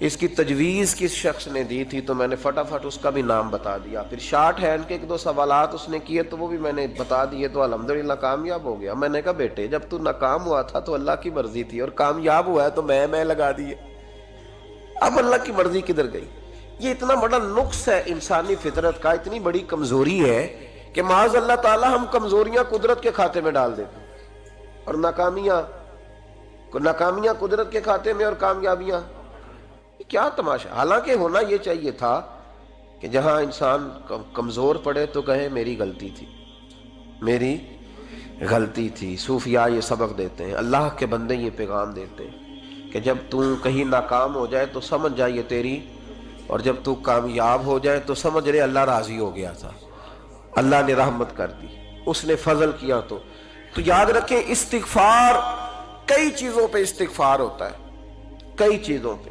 اس کی تجویز کس شخص نے دی تھی تو میں نے فٹافٹ اس کا بھی نام بتا دیا. پھر شارٹ ہینڈ کے ایک دو سوالات اس نے کیے تو وہ بھی میں نے بتا دیے تو الحمدللہ کامیاب ہو گیا. میں نے کہا بیٹے جب تو ناکام ہوا تھا تو اللہ کی مرضی تھی اور کامیاب ہوا ہے تو میں لگا دیے. اب اللہ کی مرضی کدھر گئی؟ یہ اتنا بڑا نقص ہے انسانی فطرت کا، اتنی بڑی کمزوری ہے کہ معاذ اللہ تعالی ہم کمزوریاں قدرت کے کھاتے میں ڈال دیتے اور ناکامیاں قدرت کے کھاتے میں اور کامیابیاں. کیا تماشا. حالانکہ ہونا یہ چاہیے تھا کہ جہاں انسان کمزور پڑے تو کہے میری غلطی تھی. صوفیاء یہ سبق دیتے ہیں، اللہ کے بندے یہ پیغام دیتے ہیں کہ جب تو کہیں ناکام ہو جائے تو سمجھ جائے تیری، اور جب تو کامیاب ہو جائے تو سمجھ رہے اللہ راضی ہو گیا تھا، اللہ نے رحمت کر دی، اس نے فضل کیا. تو یاد رکھیں استغفار، کئی چیزوں پہ استغفار ہوتا ہے، کئی چیزوں پہ،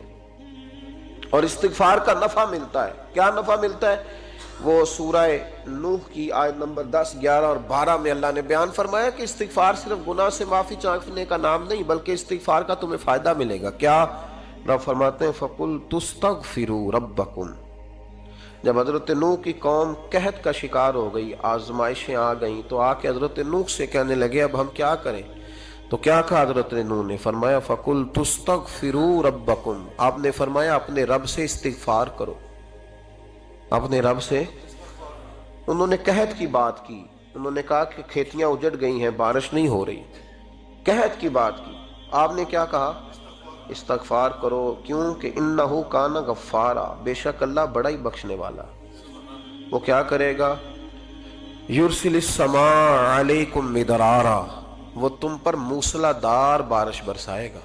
اور استغفار کا نفع ملتا ہے. کیا نفع ملتا ہے؟ وہ سورہ نوح کی آیت نمبر 10، 11 اور 12 میں اللہ نے بیان فرمایا کہ استغفار صرف گناہ سے معافی چاہنے کا نام نہیں بلکہ استغفار کا تمہیں فائدہ ملے گا. کیا؟ رب فرماتے ہیں فَقُلْتُ اسْتَغْفِرُوا رَبَّكُمْ. جب حضرت نوح کی قوم قحط کا شکار ہو گئی، آزمائشیں آ گئیں، تو آ کے حضرت نوح سے کہنے لگے اب ہم کیا کریں؟ تو کیا کہا حضرت نوح نے؟ فرمایا فَقُلْتُ اسْتَغْفِرُوا رَبَّكُمْ. آپ نے فرمایا اپنے رب سے استغفار کرو، اپنے رب سے. انہوں نے قحط کی بات کی، انہوں نے کہا کہ کھیتیاں اجڑ گئی ہیں، بارش نہیں ہو رہی، قحط کی بات کی. آپ نے کیا کہا؟ استغفار کرو. کیوں کہ انہو کان غفارا، بے شک اللہ بڑا ہی بخشنے والا. وہ کیا کرے گا؟ یرسل السماء علیکم مدرارا، وہ تم پر موسلا دار بارش برسائے گا.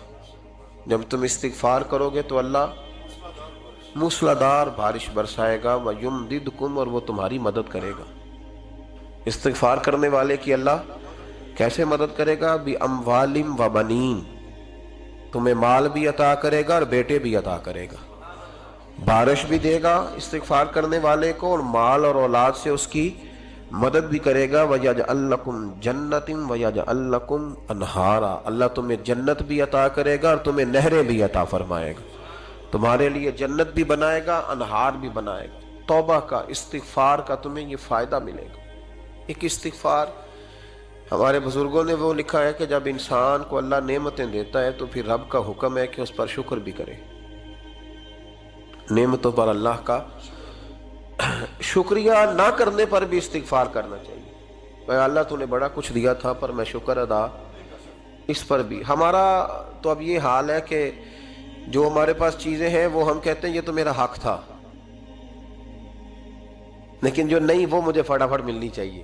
جب تم استغفار کرو گے تو اللہ موسلا دار بارش برسائے گا. وَيُمْدِدْكُمْ، اور وہ تمہاری مدد کرے گا. استغفار کرنے والے کی اللہ کیسے مدد کرے گا؟ بِأَمْوَالٍ وَبَنِينَ، تمہیں مال بھی عطا کرے گا اور بیٹے بھی عطا کرے گا. بارش بھی دے گا استغفار کرنے والے کو، اور مال اور اولاد سے اس کی مدد بھی کرے گا. وَيَجْعَلْ لَكُمْ جَنَّةٍ وَيَجْعَلْ لَكُمْ أَنْهَارًا، اللہ تمہیں جنت بھی عطا کرے گا اور تمہیں نہریں بھی عطا فرمائے گا. تمہارے لیے جنت بھی بنائے گا، انہار بھی بنائے گا. توبہ کا، استغفار کا تمہیں یہ فائدہ ملے گا. ایک استغفار، ہمارے بزرگوں نے وہ لکھا ہے کہ جب انسان کو اللہ نعمتیں دیتا ہے تو پھر رب کا حکم ہے کہ اس پر شکر بھی کرے. نعمتوں پر اللہ کا شکریہ نہ کرنے پر بھی استغفار کرنا چاہیے. اے اللہ تو نے بڑا کچھ دیا تھا پر میں شکر ادا اس پر بھی. ہمارا تو اب یہ حال ہے کہ جو ہمارے پاس چیزیں ہیں وہ ہم کہتے ہیں یہ تو میرا حق تھا، لیکن جو نہیں وہ مجھے فٹافٹ ملنی چاہیے.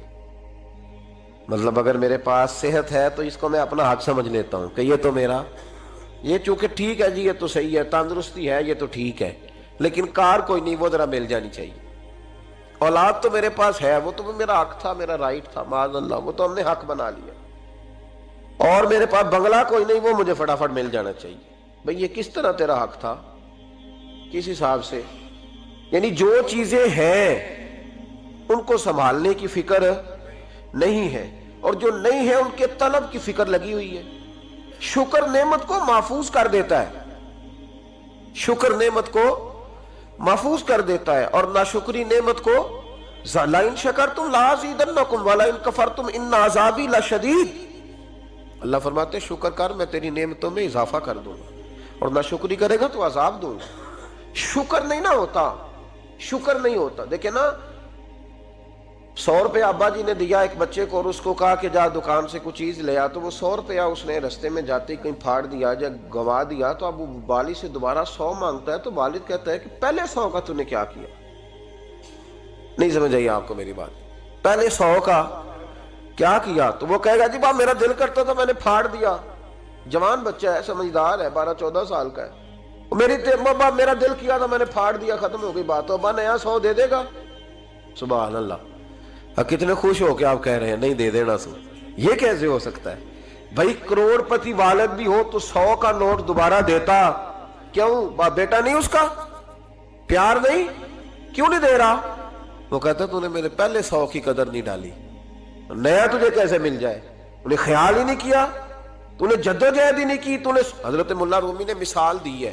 مطلب اگر میرے پاس صحت ہے تو اس کو میں اپنا حق سمجھ لیتا ہوں کہ یہ تو میرا، یہ چونکہ ٹھیک ہے جی، یہ تو صحیح ہے، تندرستی ہے، یہ تو ٹھیک ہے، لیکن کار کوئی نہیں، وہ ذرا مل جانی چاہیے. اولاد تو میرے پاس ہے، وہ تو میرا حق تھا، میرا رائٹ تھا، معاذ اللہ وہ تو ہم نے حق بنا لیا. اور میرے پاس بنگلہ کوئی نہیں، وہ مجھے فٹافٹ مل جانا چاہیے. بھئی یہ کس طرح تیرا حق تھا؟ کس حساب سے؟ یعنی جو چیزیں ہیں ان کو سنبھالنے کی فکر نہیں ہے، اور جو نہیں ہے ان کے طلب کی فکر لگی ہوئی ہے. شکر نعمت کو محفوظ کر دیتا ہے، شکر نعمت کو محفوظ کر دیتا ہے، اور ناشکری نعمت کو لَئِن شَكَرْتُمْ لَأَزِيدَنَّكُمْ وَلَئِن كَفَرْتُمْ إِنَّ عَذَابِي لَشَدِيدٌ. اللہ فرماتے شکر کر، میں تیری نعمتوں میں اضافہ کر دوں گا، اور ناشکری کرے گا تو عذاب دوں گا. شکر نہیں نہ ہوتا، شکر نہیں ہوتا. دیکھیں نا، 100 روپے ابا جی نے دیا ایک بچے کو اور اس کو کہا کہ جا دکان سے کچھ چیز لے آ، تو وہ 100 روپیہ اس نے رستے میں جاتے کہیں پھاڑ دیا، جب گنوا دیا تو اب وہ والد سے دوبارہ 100 مانگتا ہے، تو والد کہتا ہے کہ پہلے 100 کا تو نے کیا کیا؟ نہیں سمجھ آئی آپ کو میری بات؟ پہلے 100 کا کیا کیا؟ تو وہ کہے گا جی میرا دل کرتا تھا میں نے پھاڑ دیا. جوان بچہ ہے، سمجھدار ہے، 12-14 سال کا ہے. میرا دل کیا تھا میں نے پھاڑ دیا، ختم ہو گئی بات. تو ابا نیا 100 دے دے گا. سبحان اللہ. کتنے خوش ہو کے آپ کہہ رہے ہیں نہیں دے دینا سو. یہ کیسے ہو سکتا ہے بھائی؟ کروڑ پتی والد بھی ہو تو 100 کا نوٹ دوبارہ دیتا کیوں؟ بیٹا نہیں اس کا؟ پیار نہیں؟ کیوں نہیں دے رہا؟ وہ کہتا تو نے میرے پہلے 100 کی قدر نہیں ڈالی، نیا تجھے کیسے مل جائے؟ انہیں خیال ہی نہیں کیا، تو نے جدوجہد ہی نہیں کی. تو نے حضرت مولا رومی نے مثال دی ہے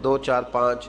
2 4 5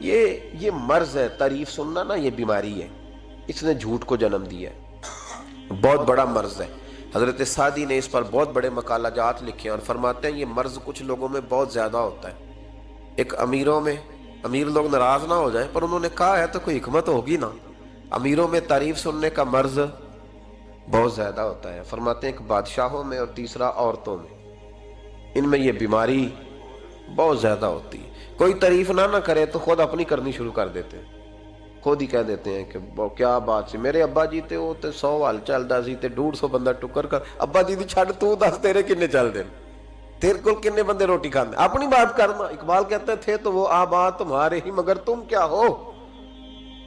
یہ مرض ہے، تعریف سننا نا یہ بیماری ہے، اس نے جھوٹ کو جنم دیا ہے، بہت بڑا مرض ہے۔ حضرت سعدی نے اس پر بہت بڑے مقالہ جات لکھے ہیں اور فرماتے ہیں یہ مرض کچھ لوگوں میں بہت زیادہ ہوتا ہے۔ ایک امیروں میں، امیر لوگ ناراض نہ ہو جائیں پر انہوں نے کہا ہے تو کوئی حکمت ہوگی نا، امیروں میں تعریف سننے کا مرض بہت زیادہ ہوتا ہے۔ فرماتے ہیں ایک بادشاہوں میں اور تیسرا عورتوں میں، ان میں یہ بیماری بہت زیادہ ہوتی ہے۔ کوئی تعریف نہ کرے تو خود اپنی کرنی شروع کر دیتے ہیں، خود ہی کہہ دیتے ہیں کہ کیا بات سی، میرے ابا جی تے وہ تے 100 حال چلدا سی تے 150 بندہ ٹکر کر، ابا جی دی چھڑ تو دس تیرے کنے چل دے، تیرے کول کنے بندے روٹی کھاندے، اپنی بات کرنا۔ اقبال کہتے تھے تو وہ آبا تمہارے ہی مگر تم کیا ہو،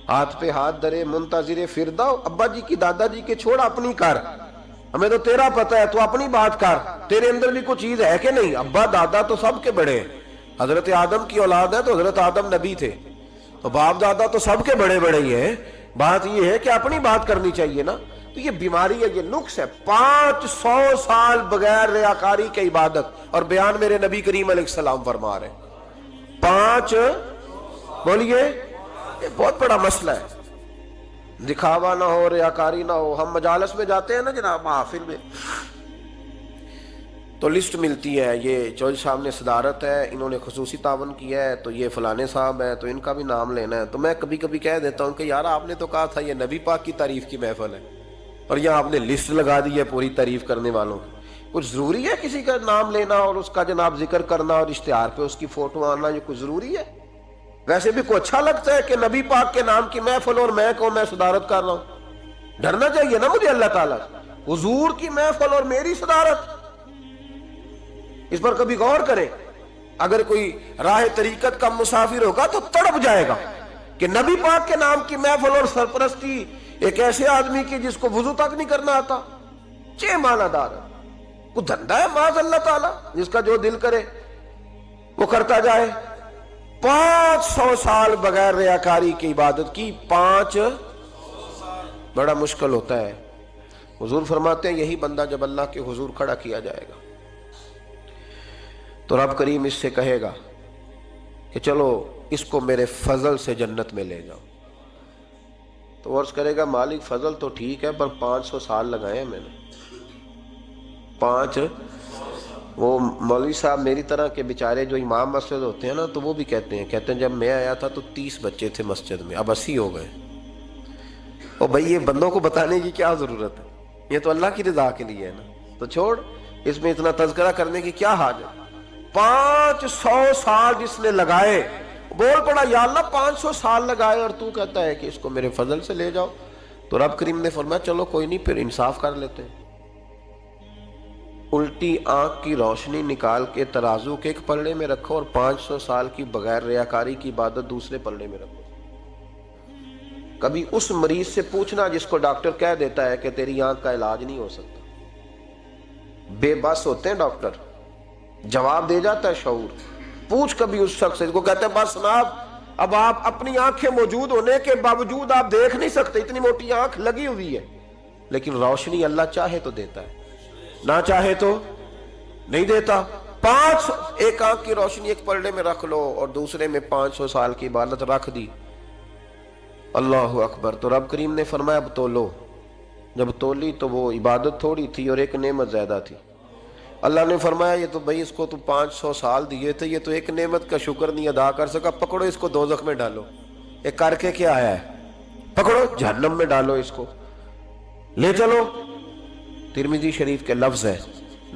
ہاتھ پہ ہاتھ درے منتظر فرداؤ، ابا جی کی دادا جی کے چھوڑ اپنی کر، ہمیں تو تیرا پتہ ہے تو اپنی بات کر، تیرے اندر بھی کوئی چیز ہے کہ نہیں۔ ابا دادا تو سب کے بڑے ہیں، حضرت آدم کی اولاد ہے تو حضرت آدم نبی تھے، تو باپ دادا تو سب کے بڑے بڑے ہی ہیں، بات یہ ہے کہ اپنی بات کرنی چاہیے نا۔ تو یہ بیماری ہے، یہ نقص ہے۔ 500 سال بغیر ریاکاری کے عبادت، اور بیان میرے نبی کریم علیہ السلام فرما رہے ہیں 5، بولیے، یہ بہت بڑا مسئلہ ہے۔ دکھاوا نہ ہو، ریاکاری نہ ہو۔ ہم مجالس میں جاتے ہیں نا جناب، محافل میں، تو لسٹ ملتی ہے، یہ چوہدری صاحب نے صدارت ہے، انہوں نے خصوصی تعاون کیا ہے، تو یہ فلانے صاحب ہے تو ان کا بھی نام لینا ہے۔ تو میں کبھی کبھی کہہ دیتا ہوں کہ یار آپ نے تو کہا تھا یہ نبی پاک کی تعریف کی محفل ہے، اور یہاں آپ نے لسٹ لگا دی ہے پوری تعریف کرنے والوں کی۔ کچھ ضروری ہے کسی کا نام لینا اور اس کا جناب ذکر کرنا اور اشتہار پہ اس کی فوٹو آنا، یہ کچھ ضروری ہے؟ ویسے بھی کوئی اچھا لگتا ہے کہ نبی پاک کے نام کی محفل اور میں صدارت کر رہا ہوں؟ ڈرنا چاہیے نا مجھے اللہ تعالیٰ، حضور کی محفل اور میری صدارت، اس پر کبھی غور کریں۔ اگر کوئی راہ طریقت کا مسافر ہوگا تو تڑپ جائے گا کہ نبی پاک کے نام کی محفل اور سرپرستی ایک ایسے آدمی کی جس کو وضو تک نہیں کرنا آتا، چھ معنی دار ہے، وہ دھندا ہے معاذ اللہ تعالیٰ، جس کا جو دل کرے وہ کرتا جائے۔ 500 سال بغیر ریاکاری کی عبادت کی، 5 بڑا مشکل ہوتا ہے۔ حضور فرماتے ہیں یہی بندہ جب اللہ کے حضور کھڑا کیا جائے گا تو رب کریم اس سے کہے گا کہ چلو اس کو میرے فضل سے جنت میں لے جاؤ، تو عرض کرے گا مالک فضل تو ٹھیک ہے پر 500 سال لگائے ہیں میں نے، 5۔ وہ مولوی صاحب میری طرح کے بیچارے جو امام مسجد ہوتے ہیں نا، تو وہ بھی کہتے ہیں جب میں آیا تھا تو 30 بچے تھے مسجد میں، اب 80 ہو گئے۔ اور بھائی یہ بندوں کو بتانے کی کیا ضرورت ہے، یہ تو اللہ کی رضا کے لیے ہے نا، تو چھوڑ اس میں اتنا تذکرہ کرنے کی کیا حاجت۔ 500 سال جس نے لگائے، بول پڑا یا اللہ 500 سال لگائے اور تو کہتا ہے کہ اس کو میرے فضل سے لے جاؤ، تو رب کریم نے فرمایا چلو کوئی نہیں، پھر انصاف کر لیتے ہیں، الٹی آنکھ کی روشنی نکال کے ترازو کے ایک پلڑے میں رکھو اور 500 سال کی بغیر ریاکاری کی عبادت دوسرے پلڑے میں رکھو۔ کبھی اس مریض سے پوچھنا جس کو ڈاکٹر کہہ دیتا ہے کہ تیری آنکھ کا علاج نہیں ہو سکتا، بے بس ہوتے ہیں ڈاکٹر، جواب دے جاتا ہے شعور۔ پوچھ کبھی اس شخص سے کو کہتے ہیں بس جناب اب آپ اپنی آنکھیں موجود ہونے کے باوجود آپ دیکھ نہیں سکتے، اتنی موٹی آنکھ لگی ہوئی ہے، لیکن روشنی اللہ چاہے تو دیتا ہے، نہ چاہے تو نہیں دیتا۔ 5 ایک آنکھ کی روشنی ایک پلڑے میں رکھ لو اور دوسرے میں 500 سال کی عبادت رکھ دی، اللہ اکبر۔ تو رب کریم نے فرمایا اب تولو، جب تولی تو وہ عبادت تھوڑی تھی اور ایک نعمت زیادہ تھی۔ اللہ نے فرمایا یہ تو بھائی اس کو تو 500 سال دیے تھے، یہ تو ایک نعمت کا شکر نہیں ادا کر سکا، پکڑو اس کو دوزخ میں ڈالو۔ ایک کر کے کیا آیا ہے، پکڑو جہنم میں ڈالو اس کو، لے چلو۔ ترمذی شریف کے لفظ ہے،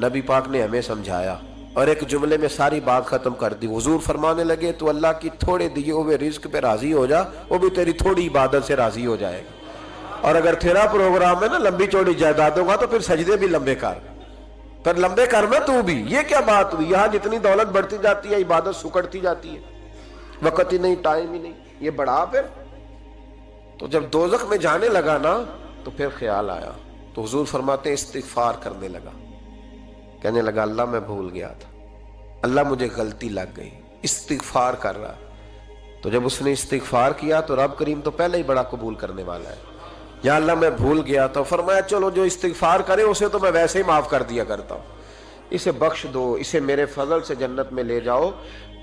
نبی پاک نے ہمیں سمجھایا اور ایک جملے میں ساری بات ختم کر دی۔ حضور فرمانے لگے تو اللہ کی تھوڑے دیے ہوئے رزق پہ راضی ہو جا، وہ بھی تیری تھوڑی عبادت سے راضی ہو جائے گا، اور اگر تیرا پروگرام ہے نا لمبی چوڑی جائیدادوں کا تو پھر سجدے بھی لمبے کر، پھر لمبے کرنا تو بھی۔ یہ کیا بات ہوئی، یہاں جتنی دولت بڑھتی جاتی ہے عبادت سکڑتی جاتی ہے، وقت ہی نہیں، ٹائم ہی نہیں، یہ بڑھا پھر۔ تو جب دوزخ میں جانے لگا نا تو پھر خیال آیا، تو حضور فرماتے ہیں استغفار کرنے لگا، کہنے لگا اللہ میں بھول گیا تھا، اللہ مجھے غلطی لگ گئی، استغفار کر رہا۔ تو جب اس نے استغفار کیا تو رب کریم تو پہلے ہی بڑا قبول کرنے والا ہے، یا اللہ میں بھول گیا، تو فرمایا چلو جو استغفار کرے اسے تو میں ویسے ہی معاف کر دیا کرتا ہوں، اسے بخش دو، اسے میرے فضل سے جنت میں لے جاؤ۔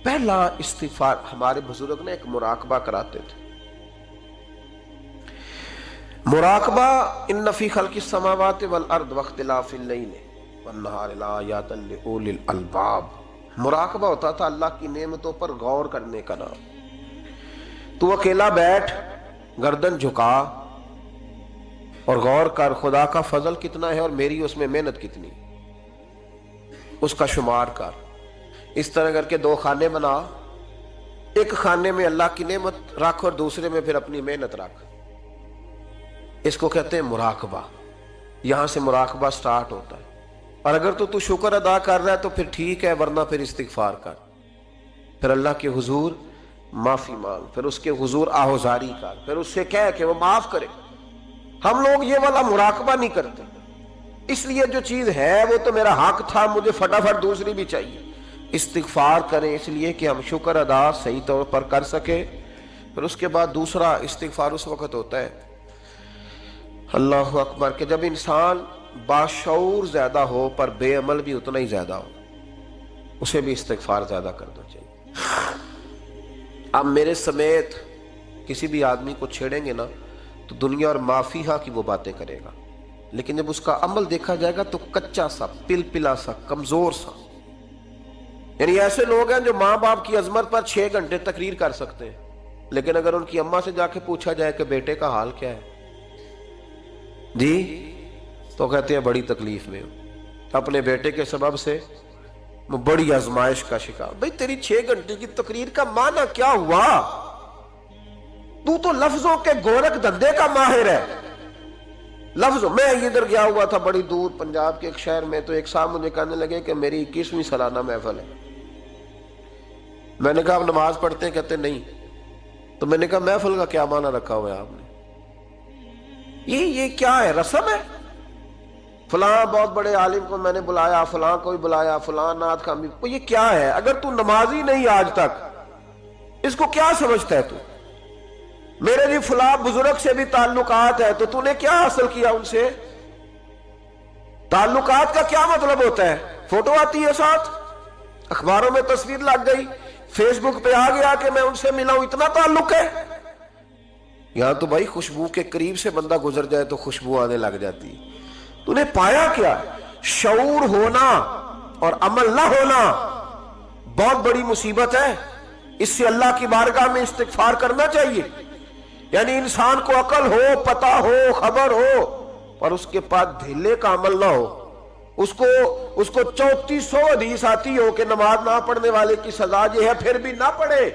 پہلا استغفار ہمارے بزرگ نے ایک مراقبہ کراتے تھے. مراقبہ ان فی خلق السماوات والارض واختلاف اللیل والنہار لآیات لأولی الالباب. مراقبہ ہوتا تھا اللہ کی نعمتوں پر غور کرنے کا نام. تو اکیلا بیٹھ، گردن جھکا اور غور کر خدا کا فضل کتنا ہے اور میری اس میں محنت کتنی، اس کا شمار کر. اس طرح کر کے دو خانے بنا، ایک خانے میں اللہ کی نعمت رکھ اور دوسرے میں پھر اپنی محنت رکھ. اس کو کہتے ہیں مراقبہ. یہاں سے مراقبہ سٹارٹ ہوتا ہے. اور اگر تو شکر ادا کر رہا ہے تو پھر ٹھیک ہے، ورنہ پھر استغفار کر، پھر اللہ کے حضور معافی مانگ، پھر اس کے حضور آہوزاری کر، پھر اس سے کہہ کہ وہ معاف کرے. ہم لوگ یہ والا مراقبہ نہیں کرتے، اس لیے جو چیز ہے وہ تو میرا حق تھا، مجھے فٹافٹ دوسری بھی چاہیے. استغفار کریں اس لیے کہ ہم شکر ادا صحیح طور پر کر سکے. پھر اس کے بعد دوسرا استغفار اس وقت ہوتا ہے اللہ اکبر کہ جب انسان باشعور زیادہ ہو پر بے عمل بھی اتنا ہی زیادہ ہو، اسے بھی استغفار زیادہ کرنا چاہیے. اب میرے سمیت کسی بھی آدمی کو چھیڑیں گے نا تو دنیا اور مافیہا کی وہ باتیں کرے گا، لیکن جب اس کا عمل دیکھا جائے گا تو کچا سا، پلپلا سا، کمزور سا. یعنی ایسے لوگ ہیں جو ماں باپ کی عظمت پر 6 گھنٹے تقریر کر سکتے ہیں، لیکن اگر ان کی اماں سے جا کے پوچھا جائے کہ بیٹے کا حال کیا ہے جی، تو کہتے ہیں بڑی تکلیف میں ہوں، اپنے بیٹے کے سبب سے بڑی آزمائش کا شکار. بھئی تیری 6 گھنٹے کی تقریر کا معنی کیا ہوا؟ تو لفظوں کے گورکھ دھندے کا ماہر ہے. لفظوں میں ادھر گیا ہوا تھا بڑی دور پنجاب کے ایک شہر میں، تو ایک صاحب مجھے کہنے لگے کہ میری 21ویں سالانہ محفل ہے. میں نے کہا آپ نماز پڑھتے ہیں؟ کہتے نہیں. تو میں نے کہا محفل کا کیا معنی رکھا ہوا ہے آپ نے؟ یہ کیا ہے، رسم ہے؟ فلاں بہت بڑے عالم کو میں نے بلایا، فلاں کو بھی بلایا، فلاں نعت خامی. یہ کیا ہے؟ اگر تو نمازی نہیں آج تک، اس کو کیا سمجھتا ہے تو؟ میرے بھی فلاں بزرگ سے بھی تعلقات ہے، تو نے کیا حاصل کیا ان سے؟ تعلقات کا کیا مطلب ہوتا ہے؟ فوٹو آتی ہے ساتھ، اخباروں میں تصویر لگ گئی، فیس بک پہ آ گیا کہ میں ان سے ملا ہوں، اتنا تعلق ہے. یہاں تو بھائی خوشبو کے قریب سے بندہ گزر جائے تو خوشبو آنے لگ جاتی. تو نے پایا کیا؟ شعور ہونا اور عمل نہ ہونا بہت بڑی مصیبت ہے. اس سے اللہ کی بارگاہ میں استغفار کرنا چاہیے. یعنی انسان کو عقل ہو، پتہ ہو، خبر ہو، اور اس کے پاس دھیلے کا عمل نہ ہو. اس کو 3400 حدیث آتی ہو کہ نماز نہ پڑھنے والے کی سزا یہ ہے، پھر بھی نہ پڑھے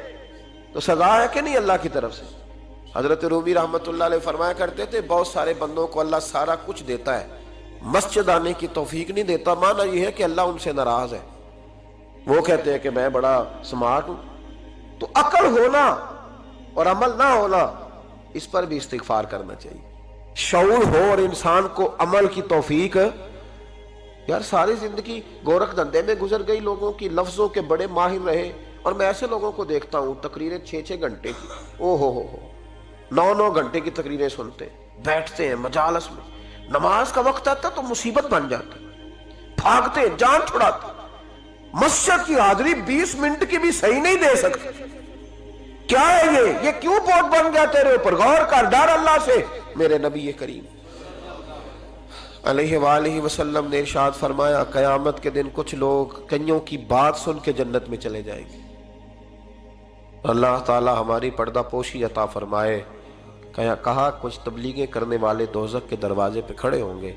تو سزا ہے کہ نہیں اللہ کی طرف سے؟ حضرت رومی رحمت اللہ علیہ فرمایا کرتے تھے بہت سارے بندوں کو اللہ سارا کچھ دیتا ہے، مسجد آنے کی توفیق نہیں دیتا. معنی یہ ہے کہ اللہ ان سے ناراض ہے. وہ کہتے ہیں کہ میں بڑا سمارٹ ہوں. تو عقل ہونا اور عمل نہ ہونا، اس پر بھی استغفار کرنا چاہیے. شعور ہو اور انسان کو عمل کی توفیق. یار ساری زندگی گورکھ دھندے میں گزر گئی لوگوں کی، لفظوں کے بڑے ماہر رہے، اور میں ایسے لوگوں کو دیکھتا ہوں تقریریں 6 گھنٹے کی، او ہو 9 گھنٹے کی تقریریں سنتے بیٹھتے ہیں مجالس میں. نماز کا وقت آتا تو مصیبت بن جاتا، بھاگتے جان چھڑاتے. مسجد کی حاضری 20 منٹ کی بھی صحیح نہیں دے سکتے. کیا ہے یہ کیوں بہت بن گیا تیرے اوپر؟ غور کر، ڈر اللہ سے. میرے نبی کریم علیہ وآلہ وسلم نے ارشاد فرمایا قیامت کے دن کچھ لوگ کئیوں کی بات سن کے جنت میں چلے جائیں گے. اللہ تعالی ہماری پردہ پوشی عطا فرمائے. کہا کچھ تبلیغیں کرنے والے دوزخ کے دروازے پہ کھڑے ہوں گے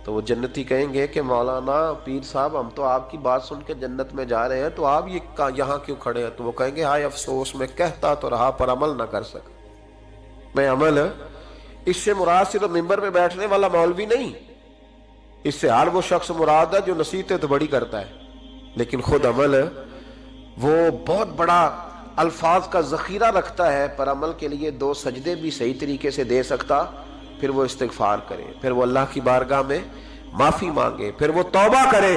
تو وہ جنتی کہیں گے کہ مولانا پیر صاحب ہم تو آپ کی بات سن کے جنت میں جا رہے ہیں، تو آپ یہاں کیوں کھڑے ہیں؟ تو وہ کہیں گے ہائے افسوس، میں کہتا تو رہا پر عمل نہ کر سکا. میں عمل، اس سے مراد صرف ممبر پہ بیٹھنے والا مولوی نہیں، اس سے ہر وہ شخص مراد ہے جو نصیحتیں تو بڑی کرتا ہے لیکن خود عمل وہ بہت بڑا الفاظ کا ذخیرہ رکھتا ہے، پر عمل کے لیے 2 سجدے بھی صحیح طریقے سے دے سکتا. پھر وہ استغفار کرے، پھر وہ اللہ کی بارگاہ میں معافی مانگے، پھر وہ توبہ کرے.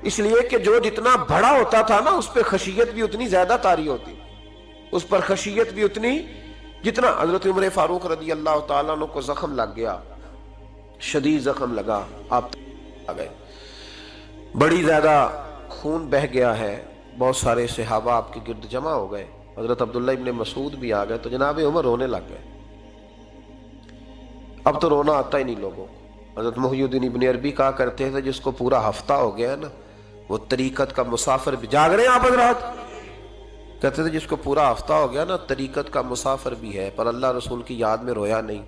اس لیے کہ جو جتنا بڑا ہوتا تھا نا اس پہ خشیت بھی اتنی زیادہ طاری ہوتی، اس پر خشیت بھی اتنی جتنا. حضرت عمر فاروق رضی اللہ تعالیٰ عنہ کو زخم لگ گیا، شدید زخم لگا، آپ آ گئے، بڑی زیادہ خون بہ گیا ہے، بہت سارے صحابہ آپ کے گرد جمع ہو گئے، حضرت عبداللہ ابن مسعود بھی آ گئے، تو جناب عمر رونے لگ گئے۔ اب تو رونا آتا ہی نہیں لوگوں کو۔ حضرت محی الدین ابن عربی کہا کرتے تھے جس کو پورا ہفتہ ہو گیا نا وہ طریقت کا مسافر بھی، جاگ رہے ہیں آپ حضرات؟ کہتے تھے جس کو پورا ہفتہ ہو گیا نا طریقت کا مسافر بھی ہے، پر اللہ رسول کی یاد میں رویا نہیں۔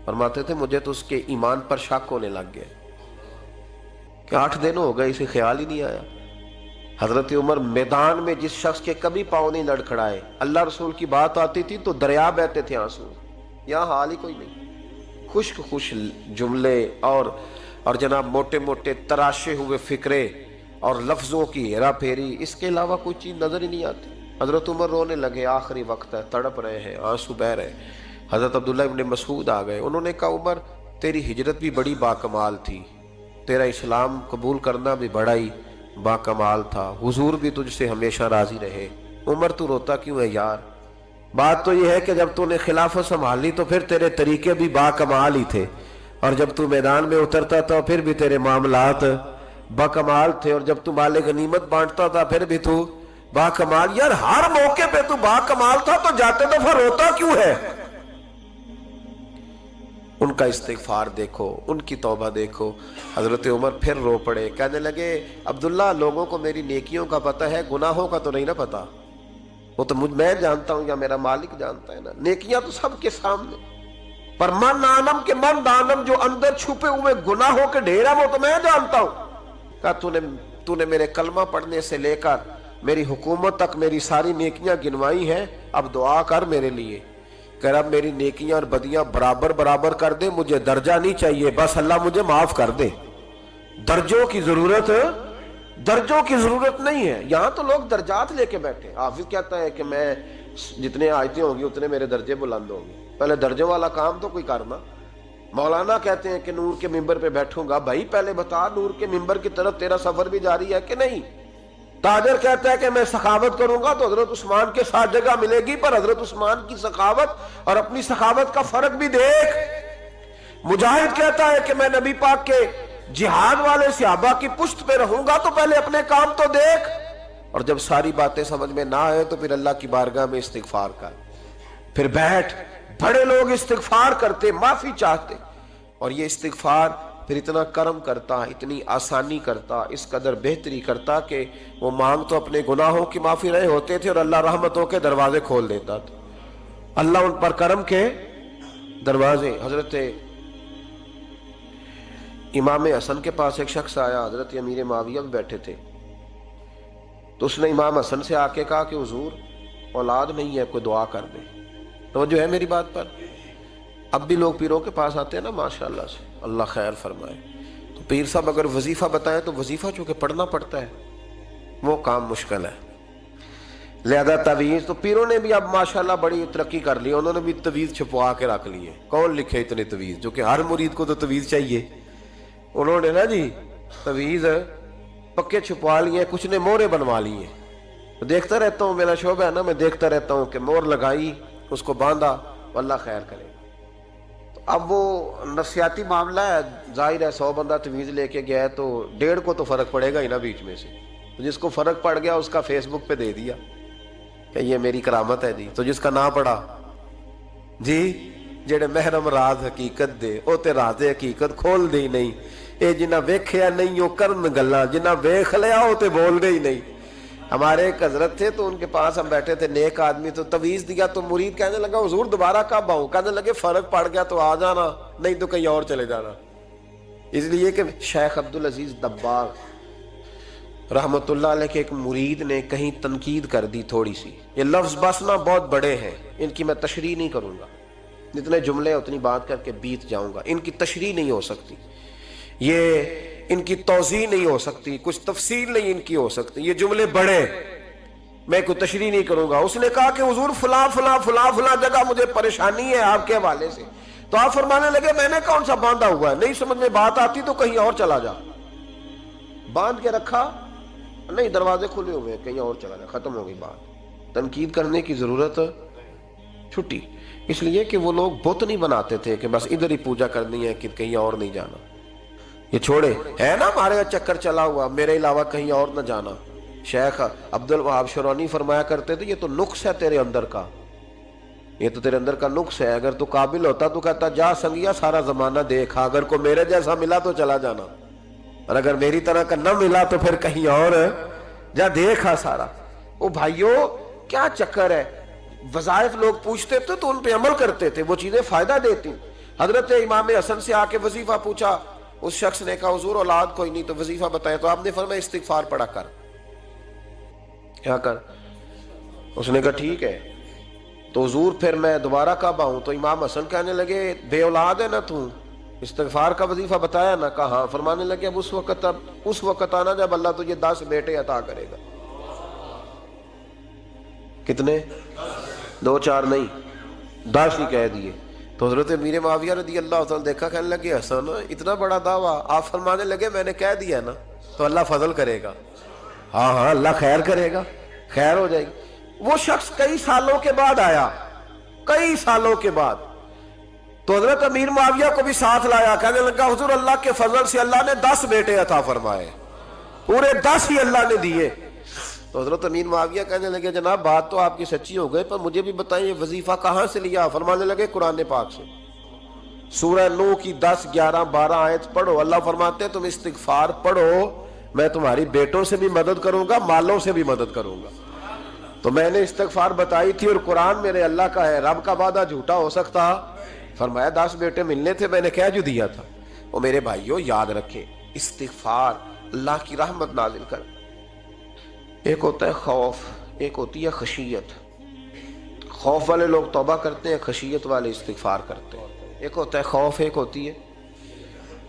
فرماتے تھے مجھے تو اس کے ایمان پر شک ہونے لگ گیا کہ 8 دن ہو گئے اسے خیال ہی نہیں آیا۔ حضرت عمر میدان میں جس شخص کے کبھی پاؤں نہیں لڑکھڑائے، اللہ رسول کی بات آتی تھی تو دریا بہتے تھے آنسو، یہاں حال ہی کوئی نہیں۔ خشک خشک جملے اور جناب موٹے موٹے تراشے ہوئے فکرے اور لفظوں کی ہیرا پھیری، اس کے علاوہ کوئی چیز نظر ہی نہیں آتی۔ حضرت عمر رونے لگے، آخری وقت ہے، تڑپ رہے ہیں، آنسو بہہ رہے ہیں۔ حضرت عبداللہ ابن مسعود آ گئے، انہوں نے کہا عمر تیری ہجرت بھی بڑی باکمال تھی، تیرا اسلام قبول کرنا بھی بڑا ہی باکمال تھا، حضور بھی تجھ سے ہمیشہ راضی رہے۔ عمر تو روتا کیوں ہے یار؟ بات تو یہ ہے کہ جب تو نے خلافت سنبھالی تو پھر تیرے طریقے بھی باکمال ہی تھے، اور جب تو میدان میں اترتا تھا پھر بھی تیرے معاملات باکمال تھے، اور جب تو مال غنیمت بانٹتا تھا پھر بھی تو باکمال۔ یار ہر موقع پہ تو باکمال تھا تو جاتے دفعہ روتا کیوں ہے؟ ان کا استغفار دیکھو، ان کی توبہ دیکھو۔ حضرت عمر پھر رو پڑے، کہنے لگے عبداللہ لوگوں کو میری نیکیوں کا پتہ ہے، گناہوں کا تو نہیں نا پتہ۔ وہ تو میں جانتا ہوں یا میرا مالک جانتا ہے نا، نیکیاں تو سب کے سامنے، پر من آنم کے من دانم جو اندر چھپے ہوئے گناہوں کے ڈھیر ہیں وہ تو میں جانتا ہوں۔ کہا تو نے میرے کلمہ پڑھنے سے لے کر میری حکومت تک میری ساری نیکیاں گنوائی ہیں، اب دعا کر میرے لیے کہ رب میری نیکیاں اور بدیاں برابر برابر کر دے، مجھے درجہ نہیں چاہیے، بس اللہ مجھے معاف کر دے۔ درجوں کی ضرورت نہیں ہے، یہاں تو لوگ درجات لے کے بیٹھے۔ حافظ کہتا ہے کہ میں جتنے آیتیں ہوں گی اتنے میرے درجے بلند ہوں گے، پہلے درجوں والا کام تو کوئی کرنا۔ مولانا کہتے ہیں کہ نور کے ممبر پہ بیٹھوں گا، بھائی پہلے بتا نور کے ممبر کی طرف تیرا سفر بھی جاری ہے کہ نہیں؟ تاجر کہتا ہے کہ میں سخاوت کروں گا تو حضرت عثمان کے ساتھ جگہ ملے گی، پر حضرت عثمان کی سخاوت اور اپنی سخاوت کا فرق بھی دیکھ۔ مجاہد کہتا ہے کہ میں نبی پاک کے جہاد والے صحابہ کی پشت پہ رہوں گا تو پہلے اپنے کام تو دیکھ، اور جب ساری باتیں سمجھ میں نہ آئے تو پھر اللہ کی بارگاہ میں استغفار کر، پھر بیٹھ۔ بڑے لوگ استغفار کرتے، معافی چاہتے، اور یہ استغفار پھر اتنا کرم کرتا، اتنی آسانی کرتا، اس قدر بہتری کرتا کہ وہ مانگ تو اپنے گناہوں کی معافی رہے ہوتے تھے اور اللہ رحمتوں کے دروازے کھول دیتا تھا، اللہ ان پر کرم کے دروازے۔ حضرت امام حسن کے پاس ایک شخص آیا، حضرت امیر معاویہ بھی بیٹھے تھے، تو اس نے امام حسن سے آ کے کہا کہ حضور اولاد نہیں ہے، کوئی دعا کر دے۔ توجہ ہے میری بات پر؟ اب بھی لوگ پیروں کے پاس آتے ہیں نا، ماشاءاللہ سے، اللہ خیر فرمائے، تو پیر صاحب اگر وظیفہ بتائیں تو وظیفہ چونکہ پڑھنا پڑتا ہے وہ کام مشکل ہے، لہذا تعویذ تو پیروں نے بھی اب ماشاءاللہ بڑی ترقی کر لی، انہوں نے بھی تعویذ چھپوا کے رکھ لیے۔ کون لکھے اتنے تعویذ؟ جو کہ ہر مرید کو تو تعویذ چاہیے، انہوں نے نا جی تعویذ پکے چھپوا لیے، کچھ نے مورے بنوا لی ہیں۔ دیکھتا رہتا ہوں، میرا شعبہ ہے نا، میں دیکھتا رہتا ہوں کہ مور لگائی، اس کو باندھا، اللہ خیر کرے۔ اب وہ نفسیاتی معاملہ ہے، ظاہر ہے 100 بندہ تعویذ لے کے گیا ہے تو 1.5 کو تو فرق پڑے گا ہی نا بیچ میں سے، تو جس کو فرق پڑ گیا اس کا فیس بک پہ دے دیا کہ یہ میری کرامت ہے جی، تو جس کا نہ پڑا جی جڑے محرم راز حقیقت دے او تے راز حقیقت کھول دے ہی نہیں، اے جنہ ویکھیا نہیں او کرن گلاں، جنہ ویکھ لیا او تے بول دے ہی نہیں۔ ہمارے ایک حضرت تھے تو ان کے پاس ہم بیٹھے تھے، نیک آدمی، تو تعویذ دیا تو مرید کہنے لگا حضور دوبارہ کب آؤں؟ کہنے لگے فرق پڑ گیا تو آ جانا، نہیں تو کہیں اور چلے جانا۔ اس لیے کہ شیخ عبدالعزیز دباغ رحمت اللہ علیہ کے ایک مرید نے کہیں تنقید کر دی تھوڑی سی، یہ لفظ بس نا بہت بڑے ہیں، ان کی میں تشریح نہیں کروں گا، جتنے جملے اتنی بات کر کے بیت جاؤں گا، ان کی تشریح نہیں ہو سکتی، یہ ان کی توضیح نہیں ہو سکتی، کچھ تفصیل نہیں ان کی ہو سکتی، یہ جملے بڑے، میں کوئی تشریح نہیں کروں گا۔ اس نے کہا کہ حضور فلاں فلاں فلاں فلاں جگہ مجھے پریشانی ہے آپ کے حوالے سے، تو آپ فرمانے لگے میں نے کون سا باندھا ہوا ہے، نہیں سمجھ میں بات آتی تو کہیں اور چلا جا، باندھ کے رکھا نہیں، دروازے کھلے ہوئے ہیں، کہیں اور چلا جا، ختم ہو گئی بات۔ تنقید کرنے کی ضرورت چھٹی، اس لیے کہ وہ لوگ بت نہیں بناتے تھے کہ بس ادھر ہی پوجا کرنی ہے کہ کہیں اور نہیں جانا، یہ چھوڑے ہے نا ہمارے چکر چلا ہوا، میرے علاوہ کہیں اور نہ جانا، شیخ عبد الوہاب شرونی فرمایا کرتے تھے یہ تو نقص ہے تیرے اندر کا، یہ تو تیرے اندر کا نقص ہے، اگر تو قابل ہوتا تو کہتا جا سنگیا سارا زمانہ دیکھا، اگر کو میرے جیسا ملا تو چلا جانا، اور اگر میری طرح کا نہ ملا تو پھر کہیں اور جا دیکھا سارا۔ او بھائیو کیا چکر ہے، وظائف لوگ پوچھتے تھے تو ان پہ عمل کرتے تھے، وہ چیزیں فائدہ دیتی۔ حضرت امام حسن سے آ کے وظیفہ پوچھا، اس شخص نے کہا حضور اولاد کوئی نہیں تو وظیفہ بتایا، تو آپ نے فرمایا استغفار پڑھا کر۔ کیا کر؟ اس نے کہا ٹھیک ہے۔ تو حضور پھر میں دوبارہ کب آؤں؟ تو امام حسن کہنے لگے بے اولاد ہے نا تو، استغفار کا وظیفہ بتایا نا؟ کہا ہاں۔ فرمانے لگے اب اس وقت آنا جب اللہ تجھے 10 بیٹے عطا کرے گا۔ کتنے؟ 2 4 نہیں، 10 ہی کہہ دیے۔ تو حضرت امیر معاویہ رضی اللہ تعالیٰ دیکھا، کہنے لگے حسن اتنا بڑا دعویٰ؟ آپ فرمانے لگے میں نے کہہ دیا نا تو اللہ فضل کرے گا، ہاں ہاں اللہ خیر کرے گا، خیر ہو جائے گی۔ وہ شخص کئی سالوں کے بعد آیا، کئی سالوں کے بعد، تو حضرت امیر معاویہ کو بھی ساتھ لایا، کہنے لگا حضور اللہ کے فضل سے اللہ نے 10 بیٹے عطا فرمائے، پورے 10 ہی اللہ نے دیے۔ تو حضرت امیر معاویہ کہنے لگے جناب بات تو آپ کی سچی ہو گئی، پر مجھے بھی بتائیں یہ وظیفہ کہاں سے لیا؟ فرمانے لگے قرآن پاک سے، سورہ نوح کی 10 11 12 آیت پڑھو۔ اللہ فرماتے ہیں تم استغفار پڑھو، میں تمہاری بیٹوں سے بھی مدد کروں گا، مالوں سے بھی مدد کروں گا۔ تو میں نے استغفار بتائی تھی اور قرآن میرے اللہ کا ہے، رب کا وعدہ جھوٹا ہو سکتا؟ فرمایا 10 بیٹے ملنے تھے، میں نے کہہ جو دیا تھا۔ وہ میرے بھائیوں یاد رکھیں، استغفار اللہ کی رحمت نازل کر۔ ایک ہوتا ہے خوف، ایک ہوتی ہے خشیت۔ خوف والے لوگ توبہ کرتے ہیں، خشیت والے استغفار کرتے ہیں۔ ایک ہوتا ہے خوف، ایک ہوتی ہے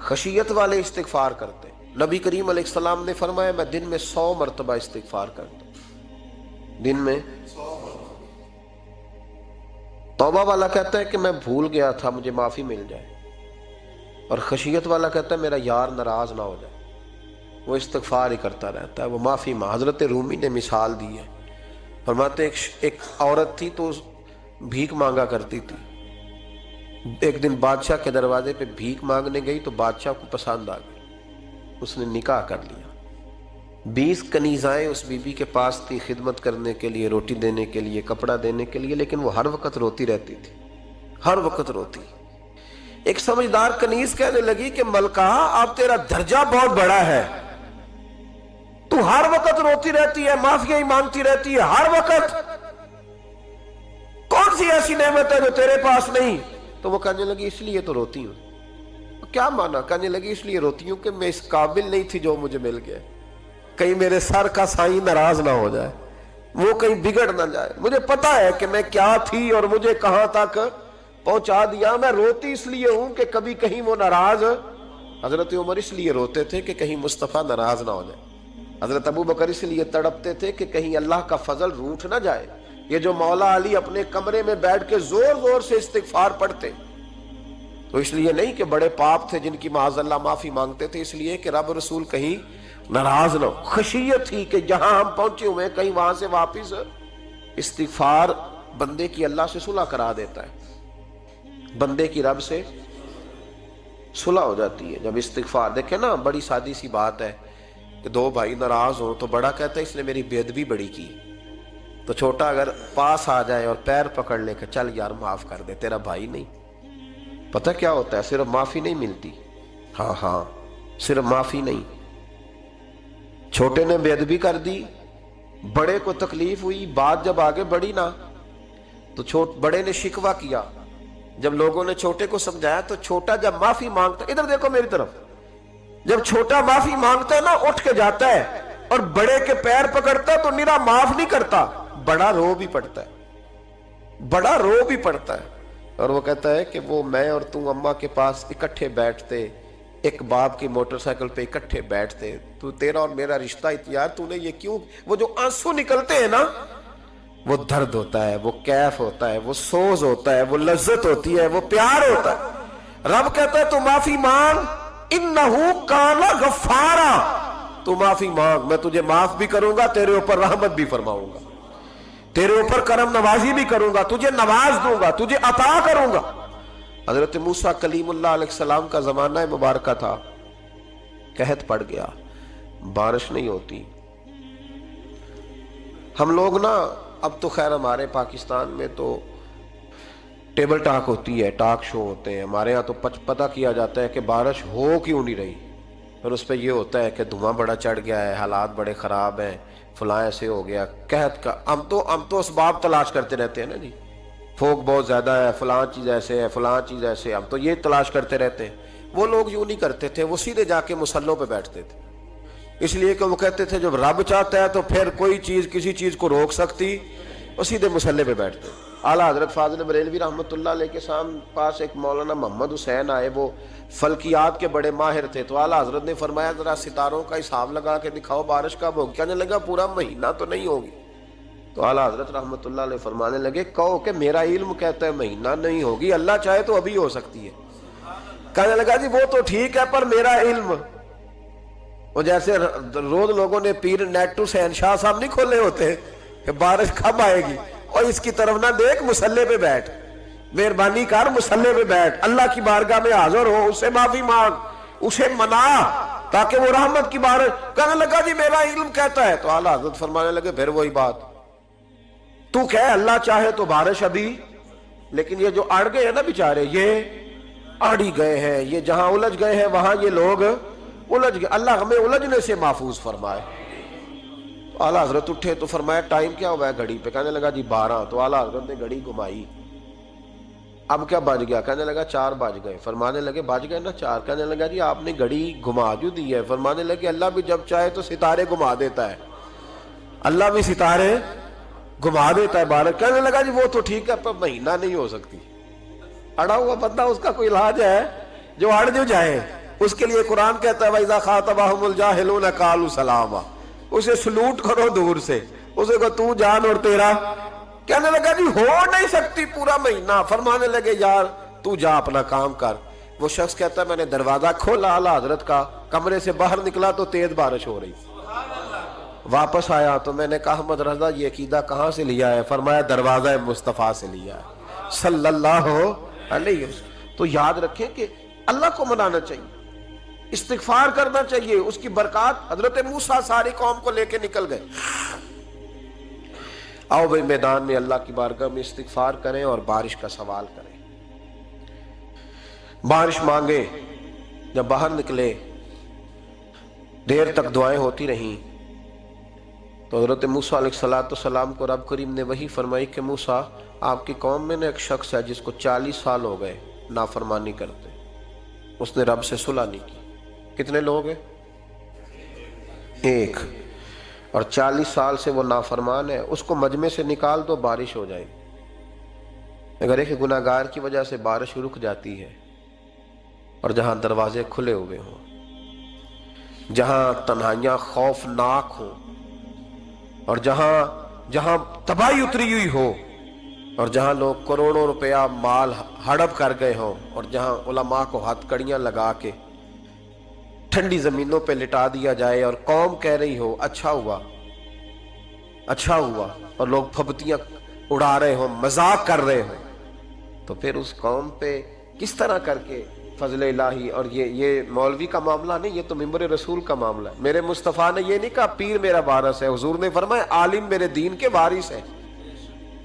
خشیت والے استغفار کرتے ہیں۔ نبی کریم علیہ السلام نے فرمایا میں دن میں 100 مرتبہ استغفار کرتا ہوں، دن میں۔ توبہ والا کہتا ہے کہ میں بھول گیا تھا مجھے معافی مل جائے، اور خشیت والا کہتا ہے میرا یار ناراض نہ ہو جائے، وہ استغفار ہی کرتا رہتا ہے، وہ معافی حضرت رومی نے مثال دی ہے، فرماتے ایک عورت تھی تو بھیک مانگا کرتی تھی، ایک دن بادشاہ کے دروازے پہ بھیک مانگنے گئی تو بادشاہ کو پسند آ گئی، اس نے نکاح کر لیا۔ 20 کنیزائیں اس بی بی کے پاس تھی خدمت کرنے کے لیے، روٹی دینے کے لیے، کپڑا دینے کے لیے، لیکن وہ ہر وقت روتی رہتی تھی، ہر وقت روتی۔ ایک سمجھدار کنیز کہنے لگی کہ ملکہ اب تیرا درجہ بہت بڑا ہے، تو ہر وقت روتی رہتی ہے، معافیاں ہی مانگتی رہتی ہے ہر وقت، کون سی ایسی نعمت ہے جو تیرے پاس نہیں؟ تو وہ کہنے لگی اس لیے تو روتی ہوں۔ کیا مانا؟ کہنے لگی اس لیے روتی ہوں کہ میں اس قابل نہیں تھی جو مجھے مل گیا، کہیں میرے سر کا سائیں ناراض نہ ہو جائے، وہ کہیں بگڑ نہ جائے، مجھے پتا ہے کہ میں کیا تھی اور مجھے کہاں تک پہنچا دیا، میں روتی اس لیے ہوں کہ کبھی کہیں وہ ناراض۔ حضرت عمر اس لیے روتے تھے کہ کہیں مصطفیٰ ناراض نہ ہو جائے، حضرت ابو بکر اس لیے تڑپتے تھے کہ کہیں اللہ کا فضل روٹھ نہ جائے۔ یہ جو مولا علی اپنے کمرے میں بیٹھ کے زور زور سے استغفار پڑھتے تو اس لیے نہیں کہ بڑے پاپ تھے جن کی معاذ اللہ معافی مانگتے تھے، اس لیے کہ رب رسول کہیں ناراض نہ ہو۔ خشیت تھی کہ جہاں ہم پہنچے ہوئے کہیں وہاں سے واپس۔ استغفار بندے کی اللہ سے صلح کرا دیتا ہے، بندے کی رب سے صلح ہو جاتی ہے جب استغفار۔ دیکھیں نا بڑی سادی سی بات ہے کہ 2 بھائی ناراض ہوں تو بڑا کہتا ہے اس نے میری بے ادبی بڑی کی، تو چھوٹا اگر پاس آ جائے اور پیر پکڑ لے کہ چل یار معاف کر دے، تیرا بھائی نہیں۔ پتہ کیا ہوتا ہے؟ صرف معافی نہیں ملتی، ہاں صرف معافی نہیں، چھوٹے نے بے ادبی کر دی، بڑے کو تکلیف ہوئی، بات جب آگے بڑھی نا تو بڑے نے شکوہ کیا، جب لوگوں نے چھوٹے کو سمجھایا تو چھوٹا جب معافی مانگتا، ادھر دیکھو میری طرف، جب چھوٹا معافی مانگتا ہے نا اٹھ کے جاتا ہے اور بڑے کے پیر پکڑتا ہے تو نرا معاف نہیں کرتا، بڑا رو بھی پڑتا ہے، بڑا رو بھی پڑتا ہے، اور وہ کہتا ہے کہ وہ میں اور تو اماں کے پاس اکٹھے بیٹھتے، ایک باپ کی موٹر سائیکل پہ اکٹھے بیٹھتے، تو تیرا اور میرا رشتہ یار تو نے یہ کیوں؟ وہ جو آنسو نکلتے ہیں نا وہ درد ہوتا ہے، وہ کیف ہوتا ہے، وہ سوز ہوتا ہے، وہ لذت ہوتی ہے، وہ پیار ہوتا ہے۔ رب کہتا ہے تو معافی مانگ، انہو کان غفارا، تو معافی مانگ، میں تجھے معاف بھی کروں گا، تیرے اوپر رحمت بھی فرماؤں گا، تیرے اوپر کرم نوازی بھی کروں گا، تجھے نواز دوں گا، تجھے عطا کروں گا۔ حضرت موسیٰ کلیم اللہ علیہ السلام کا زمانہ مبارکہ تھا، قحط پڑ گیا، بارش نہیں ہوتی، ہم لوگ نا اب تو خیر ہمارے پاکستان میں تو ٹیبل ٹاک ہوتی ہے، ٹاک شو ہوتے ہیں، ہمارے ہاں تو پتہ کیا جاتا ہے کہ بارش ہو کیوں نہیں رہی، پھر اس پہ یہ ہوتا ہے کہ دھواں بڑا چڑھ گیا ہے، حالات بڑے خراب ہیں، فلاں ایسے ہو گیا، قحط کا ہم تو اسباب تلاش کرتے رہتے ہیں نا جی، پھوک بہت زیادہ ہے، فلاں چیز ایسے ہے، فلاں چیز ایسے، ہم تو یہ تلاش کرتے رہتے ہیں۔ وہ لوگ یوں نہیں کرتے تھے، وہ سیدھے جا کے مصلوں پہ بیٹھتے تھے، اس لیے کہ وہ کہتے تھے جب رب چاہتا ہے تو پھر کوئی چیز کسی چیز کو روک سکتی، وہ سیدھے مصلے پہ بیٹھتے۔ اعلیٰ حضرت فاضل بریلوی رحمۃ اللہ علیہ کے پاس ایک مولانا محمد حسین آئے، وہ فلکیات کے بڑے ماہر تھے، تو اعلیٰ حضرت نے فرمایا ذرا ستاروں کا حساب لگا کے دکھاؤ بارش کب ہوگی۔ کہنے لگا پورا مہینہ تو نہیں ہوگی۔ تو اعلیٰ حضرت رحمۃ اللہ علیہ فرمانے لگے کہو کہ میرا علم کہتا ہے مہینہ نہیں ہوگی، اللہ چاہے تو ابھی ہو سکتی ہے۔ کہنے لگا جی وہ تو ٹھیک ہے پر میرا علم، وہ جیسے روز لوگوں نے پیر نیٹو حسین شاہ صاحب نہیں کھولے ہوتے کہ بارش کب آئے گی، اور اس کی طرف نہ دیکھ، مصلے پہ بیٹھ، مہربانی کر مصلے پہ بیٹھ، اللہ کی بارگاہ میں حاضر ہو، اس سے معافی مانگ، اسے منا تاکہ وہ رحمت کی بارش۔ کہنے لگا جی میرا علم کہتا ہے۔ تو اعلیٰ حضرت فرمانے لگے پھر وہی بات، تو کہہ اللہ چاہے تو بارش ابھی، لیکن یہ جو اڑ گئے ہیں نا بیچارے، یہ اڑ ہی گئے ہیں، یہ جہاں الجھ گئے ہیں وہاں یہ لوگ الجھ گئے، اللہ ہمیں الجھنے سے محفوظ فرمائے۔ تو اعلیٰ حضرت اٹھے تو فرمایا ٹائم کیا ہوا ہے گھڑی پہ؟ کہنے لگا جی 12۔ تو اعلیٰ حضرت نے گھڑی گھمائی، اب کیا بج گیا؟ کہنے لگا 4 بج گئے۔ فرمانے لگے بج گئے نا 4؟ کہنے لگا جی آپ نے گھڑی گھما جو دی ہے۔ فرمانے لگے اللہ بھی جب چاہے تو ستارے گھما دیتا ہے، اللہ بھی ستارے گھما دیتا ہے بارش۔ کہنے لگا جی وہ تو ٹھیک ہے پر مہینہ نہیں ہو سکتی۔ اڑا ہوا بندہ، اس کا کوئی علاج ہے؟ جو اڑ جو جائے اس کے لیے قرآن کہتا ہے وَإِذَا خَاطَبَهُمُ الْجَاهِلُونَ قَالُوا سَلَامًا، اسے سلوٹ کرو دور سے، اسے کہو تو جان اور تیرا۔ کہنے لگا جی ہو نہیں سکتی پورا مہینہ۔ فرمانے لگے یار تو جا اپنا کام کر۔ وہ شخص کہتا ہے میں نے دروازہ کھولا اعلیٰ حضرت کا، کمرے سے باہر نکلا تو تیز بارش ہو رہی، واپس آیا تو میں نے کہا احمد رضا یہ عقیدہ کہاں سے لیا ہے؟ فرمایا دروازہ مصطفیٰ سے لیا ہے صلی اللہ علیہ وسلم۔ تو یاد رکھیں کہ اللہ کو منانا چاہیے، استغفار کرنا چاہیے، اس کی برکات۔ حضرت موسیٰ ساری قوم کو لے کے نکل گئے۔ آؤ بھائی میدان میں اللہ کی بارگاہ میں استغفار کریں اور بارش کا سوال کریں، بارش مانگیں۔ جب باہر نکلے دیر تک دعائیں ہوتی رہیں تو حضرت موسیٰ علیہ السلام کو رب کریم نے وحی فرمائی کہ موسیٰ آپ کی قوم میں نے ایک شخص ہے جس کو 40 سال ہو گئے نافرمانی کرتے، اس نے رب سے صلح نہیں کی۔ کتنے لوگ ہیں؟ ایک، اور 40 سال سے وہ نافرمان ہے، اس کو مجمع سے نکال دو بارش ہو جائے گی۔ اگر ایک گناہ گار کی وجہ سے بارش رک جاتی ہے، اور جہاں دروازے کھلے ہوئے ہوں، جہاں تنہائیاں خوفناک ہوں، اور جہاں تباہی اتری ہوئی ہو، اور جہاں لوگ کروڑوں روپیہ مال ہڑپ کر گئے ہوں، اور جہاں علماء کو ہتھ کڑیاں لگا کے ٹھنڈی زمینوں پہ لٹا دیا جائے اور قوم کہہ رہی ہو اچھا ہوا اچھا ہوا، اور لوگ پھبتیاں اڑا رہے ہوں، مذاق کر رہے ہوں، تو پھر اس قوم پہ کس طرح کر کے فضل الہی۔ اور یہ مولوی کا معاملہ نہیں، یہ تو ممبر رسول کا معاملہ ہے۔ میرے مصطفیٰ نے یہ نہیں کہا پیر میرا وارث ہے، حضور نے فرمایا عالم میرے دین کے وارث ہے۔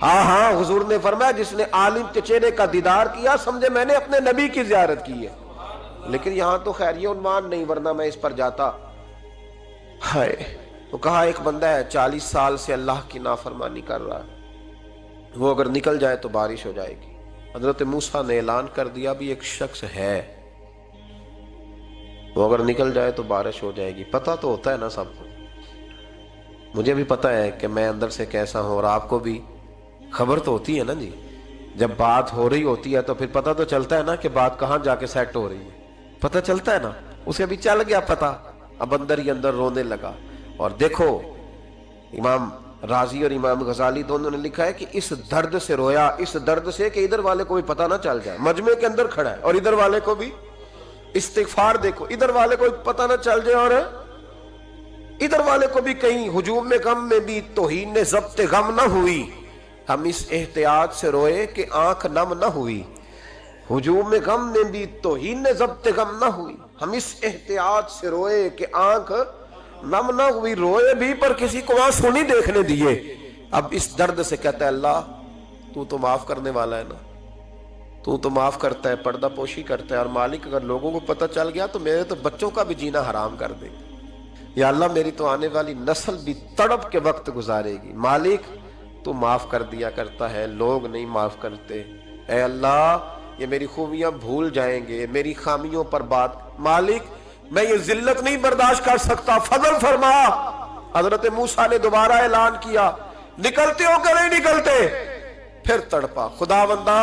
ہاں حضور نے فرمایا جس نے عالم کے چہرے کا دیدار کیا سمجھے میں نے اپنے نبی کی زیارت کی ہے۔ لیکن یہاں تو خیر یہ عنوان نہیں، ورنہ میں اس پر جاتا۔ ہائے، تو کہا ایک بندہ ہے 40 سال سے اللہ کی نافرمانی کر رہا ہے، وہ اگر نکل جائے تو بارش ہو جائے گی۔ حضرت موسیٰ نے اعلان کر دیا بھی ایک شخص ہے، وہ اگر نکل جائے تو بارش ہو جائے گی۔ پتہ تو ہوتا ہے نا سب کو، مجھے بھی پتہ ہے کہ میں اندر سے کیسا ہوں، اور آپ کو بھی خبر تو ہوتی ہے نا جی۔ جب بات ہو رہی ہوتی ہے تو پھر پتہ تو چلتا ہے نا کہ بات کہاں جا کے سیٹ ہو رہی ہے، پتہ چلتا ہے نا۔ اسے بھی چل گیا پتہ، اب اندر ہی اندر رونے لگا۔ اور دیکھو امام رازی اور امام غزالی دونوں نے لکھا ہے کہ اس درد سے رویا، اس درد سے کہ ادھر والے کو بھی پتہ نہ چل جائے، مجمع کے اندر کھڑا ہے اور ادھر والے کو بھی استغفار، دیکھو ادھر والے کو پتہ نہ چل جائے اور ادھر والے کو بھی کہیں ہجوم میں غم میں بھی توہین نے ضبط غم نہ ہوئی۔ ہم اس احتیاط سے روئے کہ آنکھ نم نہ ہوئی، ہجوم میں غم میں بھی توہین نے ضبط غم نہ ہوئی۔ ہم اس احتیاط سے روئے کہ آنکھ نم نہ ہوئی، روئے بھی پر کسی کو آنسو نہیں دیکھنے دیے۔ اب اس درد سے کہتا ہے اللہ تو تو معاف کرنے والا ہے نا، تو تو معاف کرتا ہے، پردہ پوشی کرتا ہے، اور مالک اگر لوگوں کو پتہ چل گیا تو میرے تو بچوں کا بھی جینا حرام کر دے گا، یا اللہ میری تو آنے والی نسل بھی تڑپ کے وقت گزارے گی۔ مالک تو معاف کر دیا کرتا ہے، لوگ نہیں معاف کرتے، اے اللہ یہ میری خوبیاں بھول جائیں گے، میری خامیوں پر بات، مالک میں یہ ذلت نہیں برداشت کر سکتا، فضل فرما۔ حضرت موسیٰ نے دوبارہ اعلان کیا، نکلتے ہو کہ نہیں نکلتے؟ پھر تڑپا، خداوندا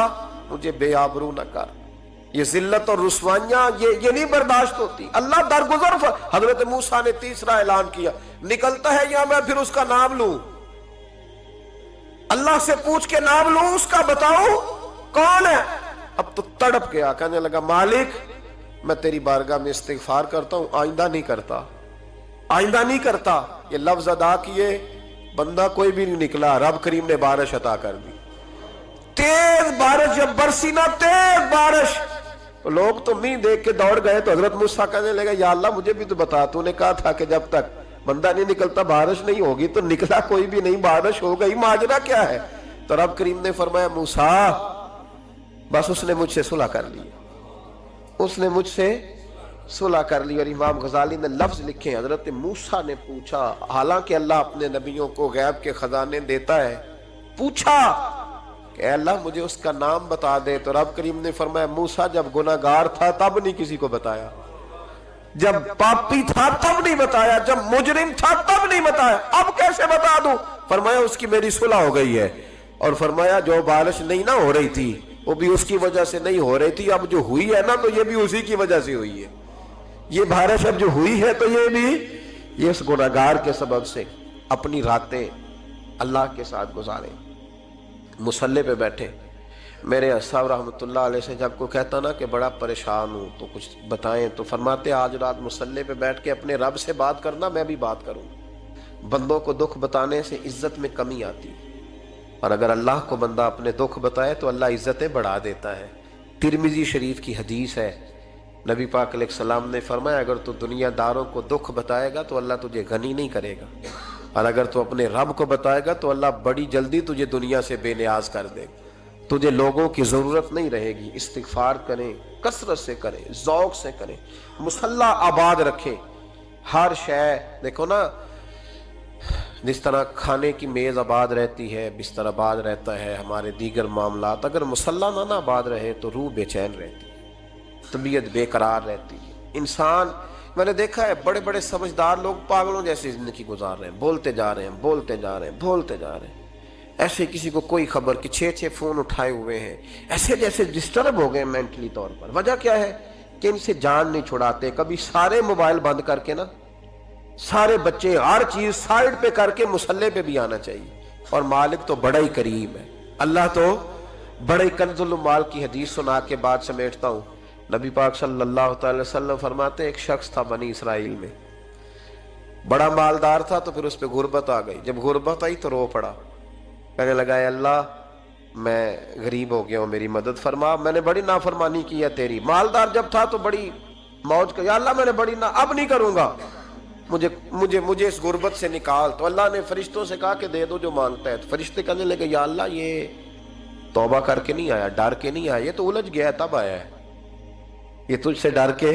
مجھے بے آبرو نہ کر، یہ ذلت اور رسوائیاں یہ نہیں برداشت ہوتی، اللہ درگزر۔ حضرت موسیٰ نے تیسرا اعلان کیا، نکلتا ہے یا میں پھر اس کا نام لوں؟ اللہ سے پوچھ کے نام لوں اس کا، بتاؤ کون ہے؟ اب تو تڑپ گیا، کہنے لگا مالک میں تیری بارگاہ میں استغفار کرتا ہوں، آئندہ نہیں کرتا، آئندہ نہیں کرتا۔ یہ لفظ ادا کیے، بندہ کوئی بھی نہیں نکلا، رب کریم نے بارش عطا کر دی، تیز بارش جب برسی نا، تیز بارش، تو لوگ تو مین دیکھ کے دوڑ گئے، تو حضرت موسیٰ کہنے لگا یا اللہ مجھے بھی تو بتا، تو نے کہا تھا کہ جب تک بندہ نہیں نکلتا بارش نہیں ہوگی، تو نکلا کوئی بھی نہیں، بارش ہو گئی، ماجرا کیا ہے؟ تو رب کریم نے فرمایا موسیٰ بس اس نے مجھ سے صلح کر لی، اس نے مجھ سے صلح کر لی۔ اور امام غزالی نے لفظ لکھے، حضرت موسیٰ نے پوچھا، حالانکہ اللہ اپنے نبیوں کو غیب کے خزانے دیتا ہے، پوچھا کہ اے اللہ مجھے اس کا نام بتا دے، تو رب کریم نے فرمایا موسیٰ جب گناہگار تھا تب نہیں کسی کو بتایا، جب پاپی تھا تب نہیں بتایا، جب مجرم تھا تب نہیں بتایا، اب کیسے بتا دوں؟ فرمایا اس کی میری صلح ہو گئی ہے، اور فرمایا جو بارش نہیں نہ ہو رہی تھی وہ بھی اس کی وجہ سے نہیں ہو رہی تھی، اب جو ہوئی ہے نا تو یہ بھی اسی کی وجہ سے ہوئی ہے، یہ بارش اب جو ہوئی ہے تو یہ بھی یہ اس گناہگار کے سبب سے۔ اپنی راتیں اللہ کے ساتھ گزارے، مصلی پہ بیٹھے۔ میرے صاحب رحمۃ اللہ علیہ سے جب کوئی کہتا نا کہ بڑا پریشان ہوں تو کچھ بتائیں، تو فرماتے آج رات مصلی پہ بیٹھ کے اپنے رب سے بات کرنا، میں بھی بات کروں۔ بندوں کو دکھ بتانے سے عزت میں کمی آتی، اور اگر اللہ کو بندہ اپنے دکھ بتائے تو اللہ عزتیں بڑھا دیتا ہے۔ ترمذی شریف کی حدیث ہے، نبی پاک علیہ السلام نے فرمایا اگر تو دنیا داروں کو دکھ بتائے گا تو اللہ تجھے غنی نہیں کرے گا، اور اگر تو اپنے رب کو بتائے گا تو اللہ بڑی جلدی تجھے دنیا سے بے نیاز کر دے گا، تجھے لوگوں کی ضرورت نہیں رہے گی۔ استغفار کریں، کثرت سے کریں، ذوق سے کریں، مصلی آباد رکھیں، ہر شے دیکھو نا، جس طرح کھانے کی میز آباد رہتی ہے، بستر آباد رہتا ہے، ہمارے دیگر معاملات، اگر مصلی نہ آباد رہے تو روح بے چین رہتی ہے، طبیعت بے قرار رہتی ہے۔ انسان میں نے دیکھا ہے بڑے بڑے سمجھدار لوگ پاگلوں جیسی زندگی گزار رہے ہیں، بولتے جا رہے ہیں، بولتے جا رہے ہیں، بولتے جا رہے ہیں، ایسے کسی کو کوئی خبر کہ 6 فون اٹھائے ہوئے ہیں، ایسے جیسے ڈسٹرب ہو گئے مینٹلی طور پر۔ وجہ کیا ہے کہ ان سے جان نہیں چھڑاتے۔ کبھی سارے موبائل بند کر کے نا، سارے بچے ہر چیز سائیڈ پہ کر کے مصلی پہ بھی آنا چاہیے، اور مالک تو بڑا ہی کریم ہے، اللہ تو بڑا ہی کنز المال کی حدیث سنا کے بعد سمیٹتا ہوں۔ نبی پاک صلی اللہ تعالی وسلم فرماتے ایک شخص تھا بنی اسرائیل میں، بڑا مالدار تھا، تو پھر اس پہ غربت آ گئی، جب غربت آئی تو رو پڑا، کہنے لگا اے اللہ میں غریب ہو گیا ہوں، میری مدد فرما، میں نے بڑی نافرمانی کی ہے تیری۔ مالدار جب تھا تو بڑی موج کر، یا اللہ میں نے بڑی اب نہیں کروں گا، مجھے اس غربت سے نکال۔ تو اللہ نے فرشتوں سے کہا کہ دے دو جو مانگتا ہے، تو فرشتے کہنے لگے یا اللہ یہ توبہ کر کے نہیں آیا، ڈر کے نہیں آیا، یہ تو الجھ گیا تب آیا ہے، یہ تجھ سے ڈر کے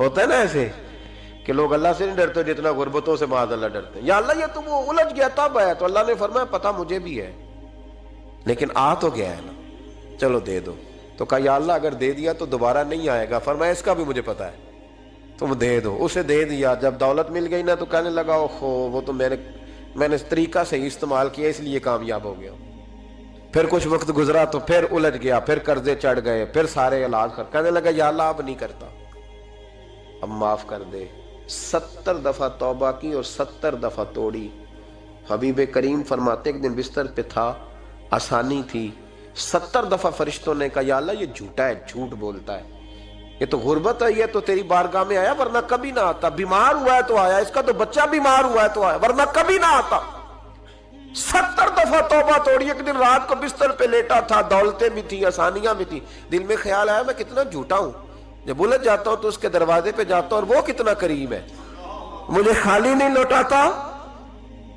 ہوتا ہے نا ایسے کہ لوگ اللہ سے نہیں ڈرتے جتنا غربتوں سے معاذ اللہ ڈرتے ہیں، یا اللہ یہ تو وہ الجھ گیا تب آیا۔ تو اللہ نے فرمایا پتہ مجھے بھی ہے، لیکن آ تو گیا ہے نا، چلو دے دو۔ تو کہا یا اللہ اگر دے دیا تو دوبارہ نہیں آئے گا، فرمایا اس کا بھی مجھے پتہ ہے، تم دے دو۔ اسے دے دیا، جب دولت مل گئی نا تو کہنے لگا اوہو وہ تو میں نے اس طریقہ سے استعمال کیا اس لیے کامیاب ہو گیا۔ پھر کچھ وقت گزرا تو پھر الجھ گیا، پھر قرضے چڑھ گئے، پھر سارے علاج کر، کہنے لگا یا اللہ اب نہیں کرتا، اب معاف کر دے۔ 70 دفعہ توبہ کی اور 70 دفعہ توڑی۔ حبیب کریم فرماتے ایک دن بستر پہ تھا، آسانی تھی، 70 دفعہ فرشتوں نے کہا یا اللہ یہ جھوٹا ہے، جھوٹ بولتا ہے، یہ تو غربت ہے، یہ تو تیری بارگاہ میں آیا ورنہ کبھی نہ آتا، بیمار ہوا ہے تو آیا، اس کا تو بچہ بیمار ہوا ہے تو آیا ورنہ کبھی نہ آتا۔ 70 دفعہ توبہ توڑی۔ ایک دن رات کو بستر پہ لیٹا تھا، دولتیں بھی تھی، آسانیاں بھی تھی، دل میں خیال آیا میں کتنا جھوٹا ہوں، جب الجھ جاتا ہوں تو اس کے دروازے پہ جاتا ہوں اور وہ کتنا کریم ہے، مجھے خالی نہیں لوٹاتا،